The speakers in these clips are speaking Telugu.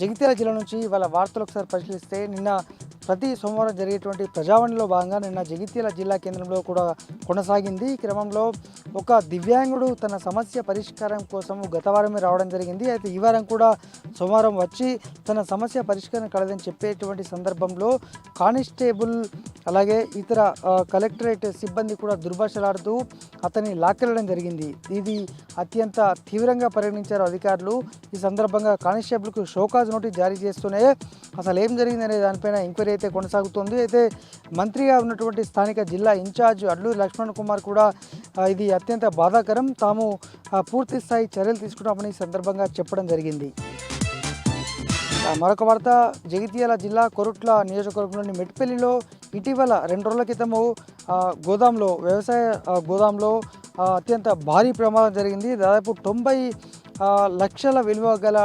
జగిత్యాల జిల్లా నుంచి ఇవాళ వార్తలు ఒకసారి పరిశీలిస్తే నిన్న ప్రతి సోమవారం జరిగేటువంటి ప్రజావాణిలో భాగంగా నిన్న జగిత్యాల జిల్లా కేంద్రంలో కూడా కొనసాగింది. ఈ క్రమంలో ఒక దివ్యాంగుడు తన సమస్య పరిష్కారం కోసం గత వారమే రావడం జరిగింది. అయితే ఈ వారం కూడా సోమవారం వచ్చి తన సమస్య పరిష్కారం కలదని చెప్పేటువంటి సందర్భంలో కానిస్టేబుల్ అలాగే ఇతర కలెక్టరేట్ సిబ్బంది కూడా దుర్భాషలాడుతూ అతన్ని లాక్కెళ్లడం జరిగింది. ఇది అత్యంత తీవ్రంగా పరిగణించారు అధికారులు. ఈ సందర్భంగా కానిస్టేబుల్కు షోకాజ్ నోటీస్ జారీ చేస్తూనే అసలు ఏం జరిగిందనే దానిపైన ఎంక్వైరీ అయితే కొనసాగుతుంది. అయితే మంత్రిగా ఉన్నటువంటి స్థానిక జిల్లా ఇన్ఛార్జ్ అడ్లూరి లక్ష్మణ్ కుమార్ కూడా ఇది అత్యంత బాధాకరం, తాము పూర్తి స్థాయి చర్యలు తీసుకుంటామని ఈ సందర్భంగా చెప్పడం జరిగింది. మరొక వార్త, జగిత్యాల జిల్లా కొరుట్ల నియోజకవర్గంలోని మెట్పల్లిలో ఇటీవల 2 రోజుల క్రితము గోదాంలో వ్యవసాయ గోదాంలో అత్యంత భారీ ప్రమాదం జరిగింది. దాదాపు 90 లక్షల విలువ గల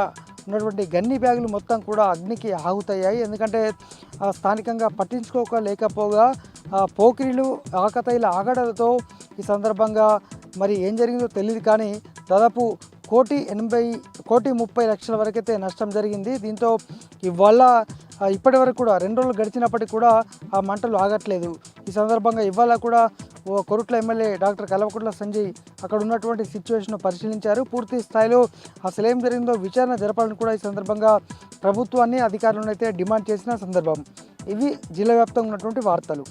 ఉన్నటువంటి గన్ని బ్యాగులు మొత్తం కూడా అగ్నికి ఆహుతయ్యాయి. ఎందుకంటే స్థానికంగా పట్టించుకోలేకపోగా పోకిరీలు ఆకతాయిల ఆగడాలతో ఈ సందర్భంగా మరి ఏం జరిగిందో తెలియదు, కానీ దాదాపు 1,30,00,000 వరకైతే నష్టం జరిగింది. దీంతో ఇవాళ ఇప్పటి వరకు కూడా 2 రోజులు గడిచినప్పటికీ కూడా ఆ మంటలు ఆగట్లేదు. ఈ సందర్భంగా ఇవాళ కూడా కొరుట్ల ఎమ్మెల్యే డాక్టర్ కల్వకుంట్ల సంజయ్ అక్కడ ఉన్నటువంటి సిచ్యువేషన్ పరిశీలించారు. పూర్తి స్థాయిలో అసలు ఏం జరిగిందో విచారణ జరపాలని కూడా ఈ సందర్భంగా ప్రభుత్వాన్ని అధికారులను అయితే డిమాండ్ చేసిన సందర్భం. ఇవి జిల్లా వ్యాప్తంగా ఉన్నటువంటి వార్తలు.